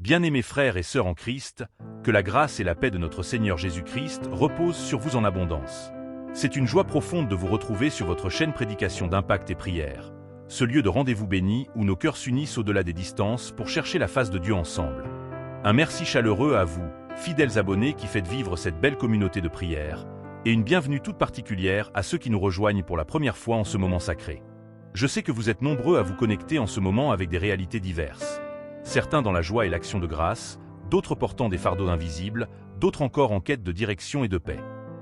Bien-aimés frères et sœurs en Christ, que la grâce et la paix de notre Seigneur Jésus-Christ reposent sur vous en abondance. C'est une joie profonde de vous retrouver sur votre chaîne Prédication d'Impact et Prière, ce lieu de rendez-vous béni où nos cœurs s'unissent au-delà des distances pour chercher la face de Dieu ensemble. Un merci chaleureux à vous, fidèles abonnés qui faites vivre cette belle communauté de prière, et une bienvenue toute particulière à ceux qui nous rejoignent pour la première fois en ce moment sacré. Je sais que vous êtes nombreux à vous connecter en ce moment avec des réalités diverses. Certains dans la joie et l'action de grâce, d'autres portant des fardeaux invisibles, d'autres encore en quête de direction et de paix.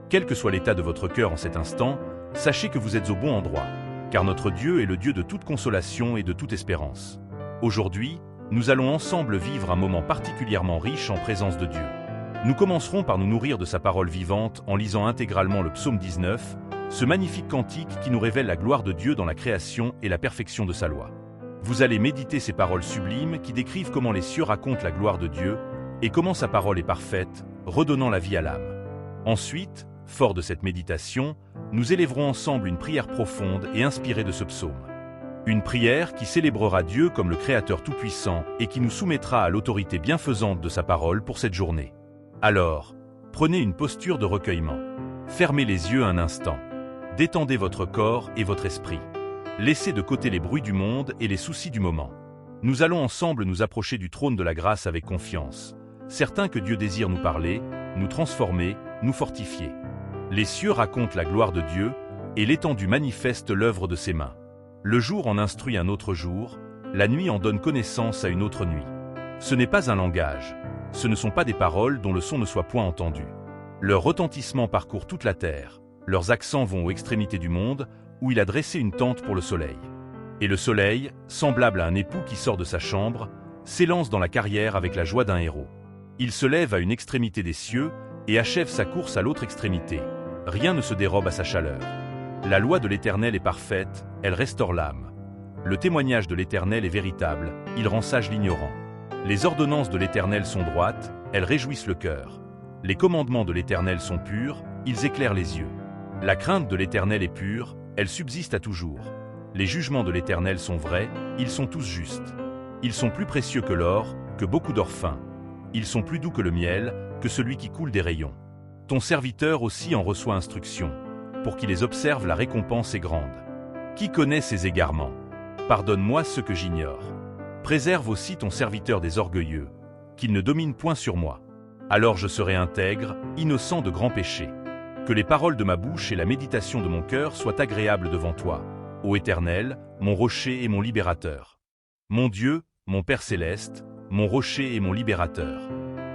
Quel que soit l'état de votre cœur en cet instant, sachez que vous êtes au bon endroit, car notre Dieu est le Dieu de toute consolation et de toute espérance. Aujourd'hui, nous allons ensemble vivre un moment particulièrement riche en présence de Dieu. Nous commencerons par nous nourrir de sa parole vivante en lisant intégralement le psaume 19, ce magnifique cantique qui nous révèle la gloire de Dieu dans la création et la perfection de sa loi. Vous allez méditer ces paroles sublimes qui décrivent comment les cieux racontent la gloire de Dieu et comment sa parole est parfaite, redonnant la vie à l'âme. Ensuite, fort de cette méditation, nous élèverons ensemble une prière profonde et inspirée de ce psaume. Une prière qui célébrera Dieu comme le Créateur tout-puissant et qui nous soumettra à l'autorité bienfaisante de sa parole pour cette journée. Alors, prenez une posture de recueillement. Fermez les yeux un instant. Détendez votre corps et votre esprit. Laissez de côté les bruits du monde et les soucis du moment. Nous allons ensemble nous approcher du trône de la grâce avec confiance, certains que Dieu désire nous parler, nous transformer, nous fortifier. Les cieux racontent la gloire de Dieu, et l'étendue manifeste l'œuvre de ses mains. Le jour en instruit un autre jour, la nuit en donne connaissance à une autre nuit. Ce n'est pas un langage, ce ne sont pas des paroles dont le son ne soit point entendu. Leur retentissement parcourt toute la terre, leurs accents vont aux extrémités du monde, où il a dressé une tente pour le soleil. Et le soleil, semblable à un époux qui sort de sa chambre, s'élance dans la carrière avec la joie d'un héros. Il se lève à une extrémité des cieux et achève sa course à l'autre extrémité. Rien ne se dérobe à sa chaleur. La loi de l'Éternel est parfaite, elle restaure l'âme. Le témoignage de l'Éternel est véritable, il rend sage l'ignorant. Les ordonnances de l'Éternel sont droites, elles réjouissent le cœur. Les commandements de l'Éternel sont purs, ils éclairent les yeux. La crainte de l'Éternel est pure, elle subsiste à toujours. Les jugements de l'Éternel sont vrais, ils sont tous justes. Ils sont plus précieux que l'or, que beaucoup d'or fin. Ils sont plus doux que le miel, que celui qui coule des rayons. Ton serviteur aussi en reçoit instruction. Pour qu'il les observe, la récompense est grande. Qui connaît ses égarements? Pardonne-moi ce que j'ignore. Préserve aussi ton serviteur des orgueilleux, qu'il ne domine point sur moi. Alors je serai intègre, innocent de grands péchés. Que les paroles de ma bouche et la méditation de mon cœur soient agréables devant toi, ô Éternel, mon rocher et mon libérateur. Mon Dieu, mon Père céleste, mon rocher et mon libérateur.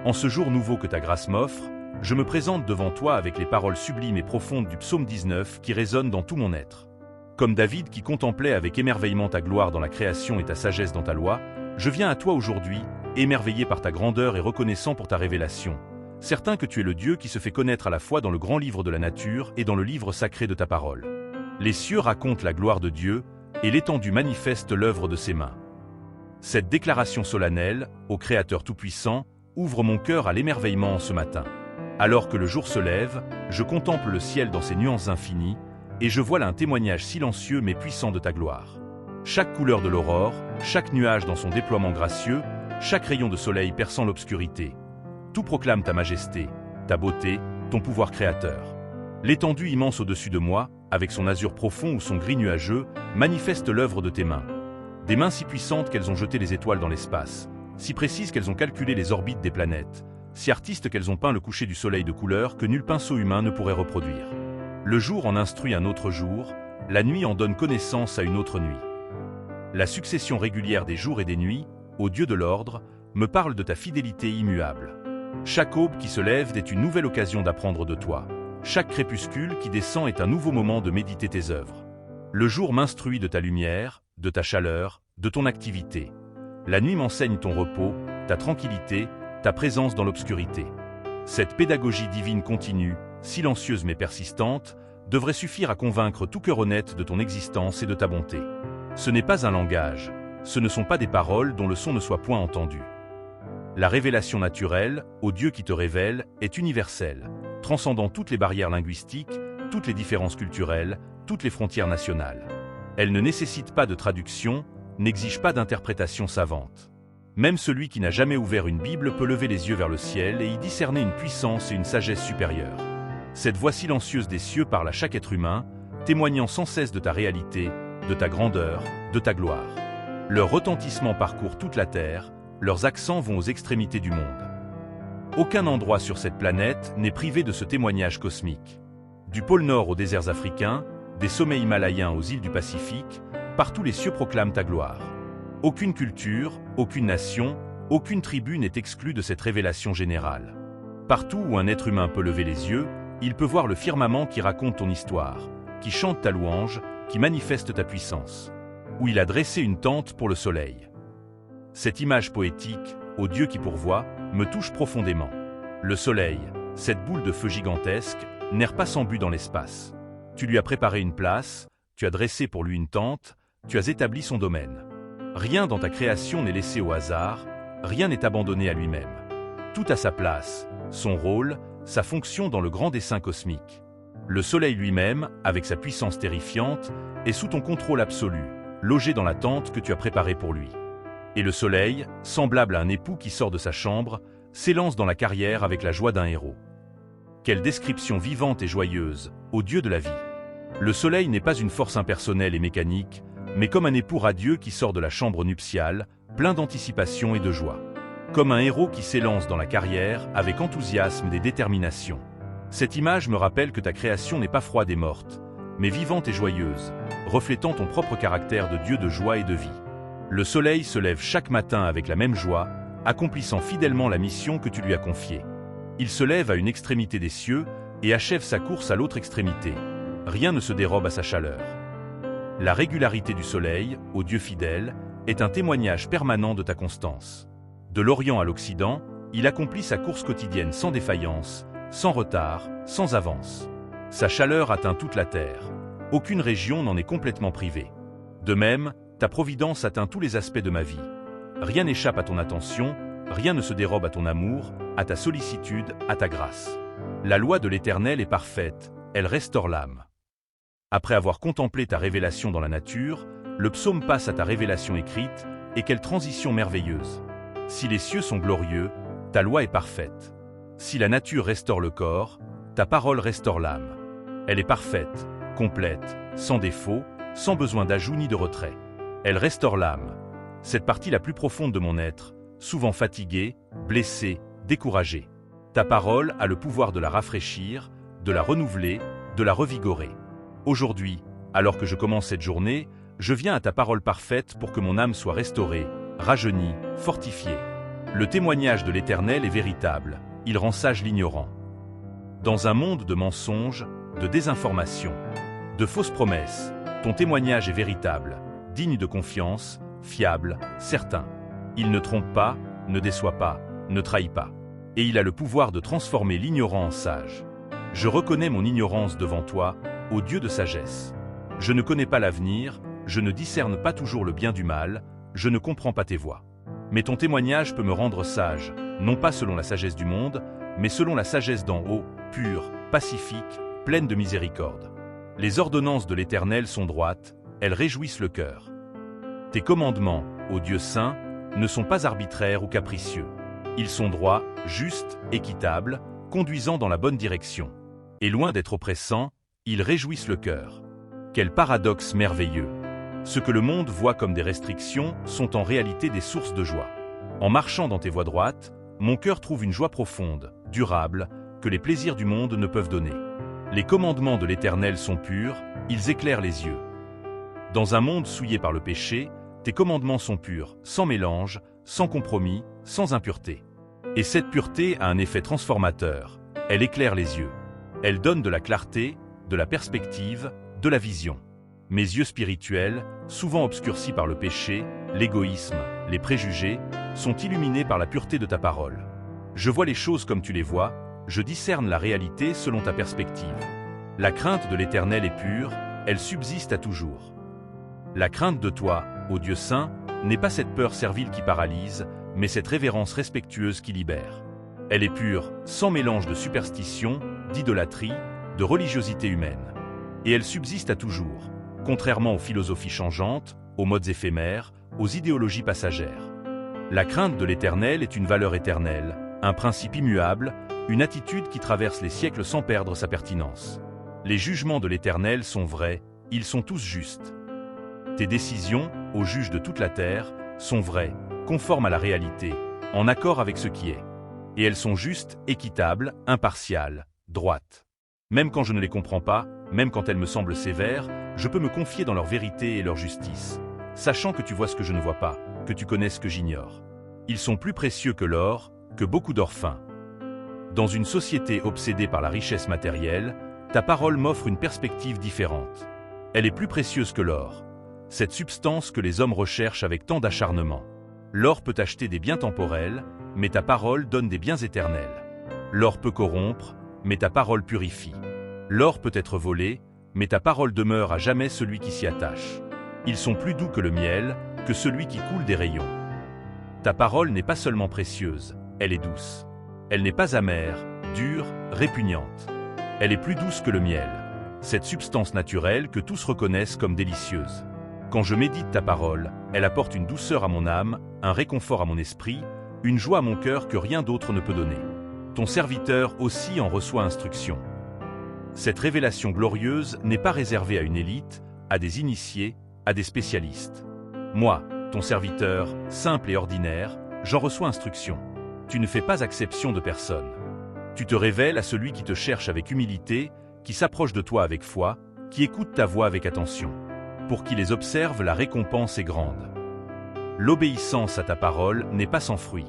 En ce jour nouveau que ta grâce m'offre, je me présente devant toi avec les paroles sublimes et profondes du psaume 19 qui résonnent dans tout mon être. Comme David qui contemplait avec émerveillement ta gloire dans la création et ta sagesse dans ta loi, je viens à toi aujourd'hui, émerveillé par ta grandeur et reconnaissant pour ta révélation. Certain que tu es le Dieu qui se fait connaître à la fois dans le grand livre de la nature et dans le livre sacré de ta parole. Les cieux racontent la gloire de Dieu, et l'étendue manifeste l'œuvre de ses mains. Cette déclaration solennelle, au Créateur tout-puissant, ouvre mon cœur à l'émerveillement en ce matin. Alors que le jour se lève, je contemple le ciel dans ses nuances infinies, et je vois là un témoignage silencieux mais puissant de ta gloire. Chaque couleur de l'aurore, chaque nuage dans son déploiement gracieux, chaque rayon de soleil perçant l'obscurité. Tout proclame ta majesté, ta beauté, ton pouvoir créateur. L'étendue immense au-dessus de moi, avec son azur profond ou son gris nuageux, manifeste l'œuvre de tes mains. Des mains si puissantes qu'elles ont jeté les étoiles dans l'espace, si précises qu'elles ont calculé les orbites des planètes, si artistes qu'elles ont peint le coucher du soleil de couleurs que nul pinceau humain ne pourrait reproduire. Le jour en instruit un autre jour, la nuit en donne connaissance à une autre nuit. La succession régulière des jours et des nuits, ô Dieu de l'ordre, me parle de ta fidélité immuable. Chaque aube qui se lève est une nouvelle occasion d'apprendre de toi. Chaque crépuscule qui descend est un nouveau moment de méditer tes œuvres. Le jour m'instruit de ta lumière, de ta chaleur, de ton activité. La nuit m'enseigne ton repos, ta tranquillité, ta présence dans l'obscurité. Cette pédagogie divine continue, silencieuse mais persistante, devrait suffire à convaincre tout cœur honnête de ton existence et de ta bonté. Ce n'est pas un langage, ce ne sont pas des paroles dont le son ne soit point entendu. La révélation naturelle, au Dieu qui te révèle, est universelle, transcendant toutes les barrières linguistiques, toutes les différences culturelles, toutes les frontières nationales. Elle ne nécessite pas de traduction, n'exige pas d'interprétation savante. Même celui qui n'a jamais ouvert une Bible peut lever les yeux vers le ciel et y discerner une puissance et une sagesse supérieures. Cette voix silencieuse des cieux parle à chaque être humain, témoignant sans cesse de ta réalité, de ta grandeur, de ta gloire. Leur retentissement parcourt toute la terre, leurs accents vont aux extrémités du monde. Aucun endroit sur cette planète n'est privé de ce témoignage cosmique. Du pôle Nord aux déserts africains, des sommets himalayens aux îles du Pacifique, partout les cieux proclament ta gloire. Aucune culture, aucune nation, aucune tribu n'est exclue de cette révélation générale. Partout où un être humain peut lever les yeux, il peut voir le firmament qui raconte ton histoire, qui chante ta louange, qui manifeste ta puissance. Où il a dressé une tente pour le soleil. Cette image poétique, ô Dieu qui pourvoit, me touche profondément. Le soleil, cette boule de feu gigantesque, n'erre pas sans but dans l'espace. Tu lui as préparé une place, tu as dressé pour lui une tente, tu as établi son domaine. Rien dans ta création n'est laissé au hasard, rien n'est abandonné à lui-même. Tout a sa place, son rôle, sa fonction dans le grand dessein cosmique. Le soleil lui-même, avec sa puissance terrifiante, est sous ton contrôle absolu, logé dans la tente que tu as préparée pour lui. Et le soleil, semblable à un époux qui sort de sa chambre, s'élance dans la carrière avec la joie d'un héros. Quelle description vivante et joyeuse, ô Dieu de la vie! Le soleil n'est pas une force impersonnelle et mécanique, mais comme un époux radieux qui sort de la chambre nuptiale, plein d'anticipation et de joie. Comme un héros qui s'élance dans la carrière avec enthousiasme et détermination. Cette image me rappelle que ta création n'est pas froide et morte, mais vivante et joyeuse, reflétant ton propre caractère de Dieu de joie et de vie. Le soleil se lève chaque matin avec la même joie, accomplissant fidèlement la mission que tu lui as confiée. Il se lève à une extrémité des cieux et achève sa course à l'autre extrémité. Rien ne se dérobe à sa chaleur. La régularité du soleil, ô Dieu fidèle, est un témoignage permanent de ta constance. De l'Orient à l'Occident, il accomplit sa course quotidienne sans défaillance, sans retard, sans avance. Sa chaleur atteint toute la terre. Aucune région n'en est complètement privée. De même, ta providence atteint tous les aspects de ma vie. Rien n'échappe à ton attention, rien ne se dérobe à ton amour, à ta sollicitude, à ta grâce. La loi de l'Éternel est parfaite, elle restaure l'âme. Après avoir contemplé ta révélation dans la nature, le psaume passe à ta révélation écrite, et quelle transition merveilleuse. Si les cieux sont glorieux, ta loi est parfaite. Si la nature restaure le corps, ta parole restaure l'âme. Elle est parfaite, complète, sans défaut, sans besoin d'ajout ni de retrait. Elle restaure l'âme, cette partie la plus profonde de mon être, souvent fatiguée, blessée, découragée. Ta parole a le pouvoir de la rafraîchir, de la renouveler, de la revigorer. Aujourd'hui, alors que je commence cette journée, je viens à ta parole parfaite pour que mon âme soit restaurée, rajeunie, fortifiée. Le témoignage de l'Éternel est véritable, il rend sage l'ignorant. Dans un monde de mensonges, de désinformation, de fausses promesses, ton témoignage est véritable, digne de confiance, fiable, certain. Il ne trompe pas, ne déçoit pas, ne trahit pas. Et il a le pouvoir de transformer l'ignorant en sage. Je reconnais mon ignorance devant toi, ô Dieu de sagesse. Je ne connais pas l'avenir, je ne discerne pas toujours le bien du mal, je ne comprends pas tes voies. Mais ton témoignage peut me rendre sage, non pas selon la sagesse du monde, mais selon la sagesse d'en haut, pure, pacifique, pleine de miséricorde. Les ordonnances de l'Éternel sont droites, elles réjouissent le cœur. Tes commandements, ô Dieu saint, ne sont pas arbitraires ou capricieux. Ils sont droits, justes, équitables, conduisant dans la bonne direction. Et loin d'être oppressants, ils réjouissent le cœur. Quel paradoxe merveilleux! Ce que le monde voit comme des restrictions sont en réalité des sources de joie. En marchant dans tes voies droites, mon cœur trouve une joie profonde, durable, que les plaisirs du monde ne peuvent donner. Les commandements de l'Éternel sont purs, ils éclairent les yeux. Dans un monde souillé par le péché, tes commandements sont purs, sans mélange, sans compromis, sans impureté. Et cette pureté a un effet transformateur, elle éclaire les yeux. Elle donne de la clarté, de la perspective, de la vision. Mes yeux spirituels, souvent obscurcis par le péché, l'égoïsme, les préjugés, sont illuminés par la pureté de ta parole. Je vois les choses comme tu les vois, je discerne la réalité selon ta perspective. La crainte de l'Éternel est pure, elle subsiste à toujours. La crainte de toi, ô Dieu saint, n'est pas cette peur servile qui paralyse, mais cette révérence respectueuse qui libère. Elle est pure, sans mélange de superstition, d'idolâtrie, de religiosité humaine. Et elle subsiste à toujours, contrairement aux philosophies changeantes, aux modes éphémères, aux idéologies passagères. La crainte de l'Éternel est une valeur éternelle, un principe immuable, une attitude qui traverse les siècles sans perdre sa pertinence. Les jugements de l'Éternel sont vrais, ils sont tous justes. Tes décisions, ô juge de toute la terre, sont vraies, conformes à la réalité, en accord avec ce qui est. Et elles sont justes, équitables, impartiales, droites. Même quand je ne les comprends pas, même quand elles me semblent sévères, je peux me confier dans leur vérité et leur justice, sachant que tu vois ce que je ne vois pas, que tu connais ce que j'ignore. Ils sont plus précieux que l'or, que beaucoup d'or fin. Dans une société obsédée par la richesse matérielle, ta parole m'offre une perspective différente. Elle est plus précieuse que l'or, cette substance que les hommes recherchent avec tant d'acharnement. L'or peut acheter des biens temporels, mais ta parole donne des biens éternels. L'or peut corrompre, mais ta parole purifie. L'or peut être volé, mais ta parole demeure à jamais celui qui s'y attache. Ils sont plus doux que le miel, que celui qui coule des rayons. Ta parole n'est pas seulement précieuse, elle est douce. Elle n'est pas amère, dure, répugnante. Elle est plus douce que le miel, cette substance naturelle que tous reconnaissent comme délicieuse. Quand je médite ta parole, elle apporte une douceur à mon âme, un réconfort à mon esprit, une joie à mon cœur que rien d'autre ne peut donner. Ton serviteur aussi en reçoit instruction. Cette révélation glorieuse n'est pas réservée à une élite, à des initiés, à des spécialistes. Moi, ton serviteur, simple et ordinaire, j'en reçois instruction. Tu ne fais pas exception de personne. Tu te révèles à celui qui te cherche avec humilité, qui s'approche de toi avec foi, qui écoute ta voix avec attention. Pour qui les observe, la récompense est grande. L'obéissance à ta parole n'est pas sans fruit.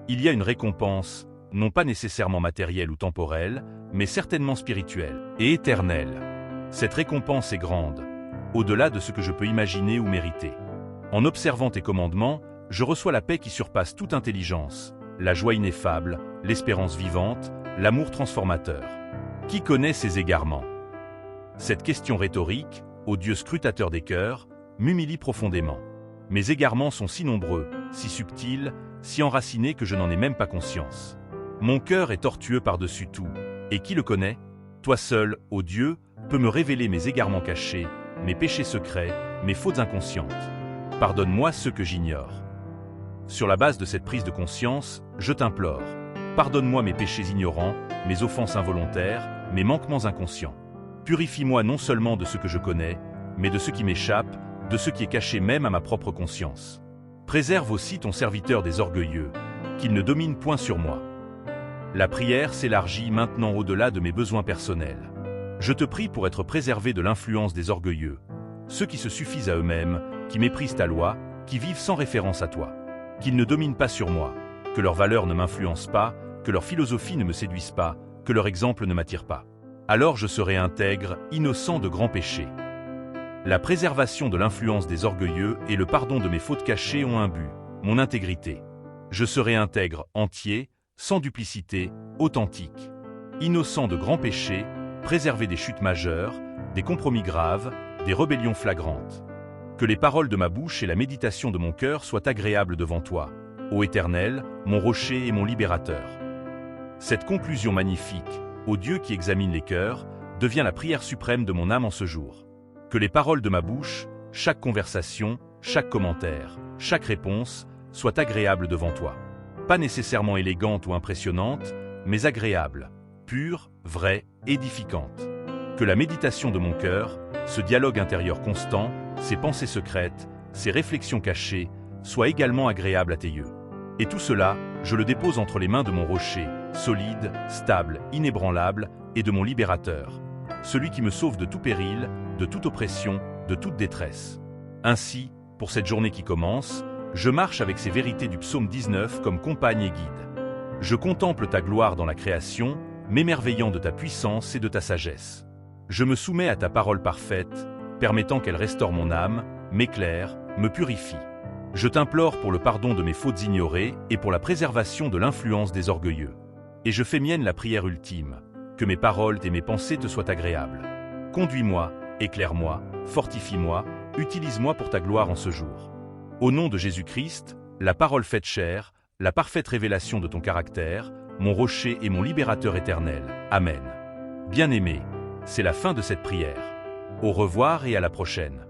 Il y a une récompense, non pas nécessairement matérielle ou temporelle, mais certainement spirituelle et éternelle. Cette récompense est grande, au-delà de ce que je peux imaginer ou mériter. En observant tes commandements, je reçois la paix qui surpasse toute intelligence, la joie ineffable, l'espérance vivante, l'amour transformateur. Qui connaît ces égarements? Cette question rhétorique, ô Dieu scrutateur des cœurs, m'humilie profondément. Mes égarements sont si nombreux, si subtils, si enracinés que je n'en ai même pas conscience. Mon cœur est tortueux par-dessus tout, et qui le connaît? Toi seul, ô Dieu, peux me révéler mes égarements cachés, mes péchés secrets, mes fautes inconscientes. Pardonne-moi ceux que j'ignore. Sur la base de cette prise de conscience, je t'implore. Pardonne-moi mes péchés ignorants, mes offenses involontaires, mes manquements inconscients. Purifie-moi non seulement de ce que je connais, mais de ce qui m'échappe, de ce qui est caché même à ma propre conscience. Préserve aussi ton serviteur des orgueilleux, qu'il ne domine point sur moi. La prière s'élargit maintenant au-delà de mes besoins personnels. Je te prie pour être préservé de l'influence des orgueilleux, ceux qui se suffisent à eux-mêmes, qui méprisent ta loi, qui vivent sans référence à toi. Qu'ils ne dominent pas sur moi, que leurs valeurs ne m'influencent pas, que leur philosophie ne me séduise pas, que leur exemple ne m'attire pas. Alors je serai intègre, innocent de grands péchés. La préservation de l'influence des orgueilleux et le pardon de mes fautes cachées ont un but, mon intégrité. Je serai intègre, entier, sans duplicité, authentique. Innocent de grands péchés, préservé des chutes majeures, des compromis graves, des rébellions flagrantes. Que les paroles de ma bouche et la méditation de mon cœur soient agréables devant toi, ô Éternel, mon rocher et mon libérateur. Cette conclusion magnifique, ô Dieu qui examine les cœurs, devient la prière suprême de mon âme en ce jour. Que les paroles de ma bouche, chaque conversation, chaque commentaire, chaque réponse, soient agréables devant toi. Pas nécessairement élégantes ou impressionnantes, mais agréables, pures, vraies, édificantes. Que la méditation de mon cœur, ce dialogue intérieur constant, ces pensées secrètes, ces réflexions cachées, soient également agréables à tes yeux. Et tout cela, je le dépose entre les mains de mon rocher, solide, stable, inébranlable, et de mon libérateur, celui qui me sauve de tout péril, de toute oppression, de toute détresse. Ainsi, pour cette journée qui commence, je marche avec ces vérités du psaume 19 comme compagne et guide. Je contemple ta gloire dans la création, m'émerveillant de ta puissance et de ta sagesse. Je me soumets à ta parole parfaite, permettant qu'elle restaure mon âme, m'éclaire, me purifie. Je t'implore pour le pardon de mes fautes ignorées et pour la préservation de l'influence des orgueilleux. Et je fais mienne la prière ultime, que mes paroles et mes pensées te soient agréables. Conduis-moi, éclaire-moi, fortifie-moi, utilise-moi pour ta gloire en ce jour. Au nom de Jésus-Christ, la parole faite chair, la parfaite révélation de ton caractère, mon rocher et mon libérateur éternel. Amen. Bien-aimés, c'est la fin de cette prière. Au revoir et à la prochaine.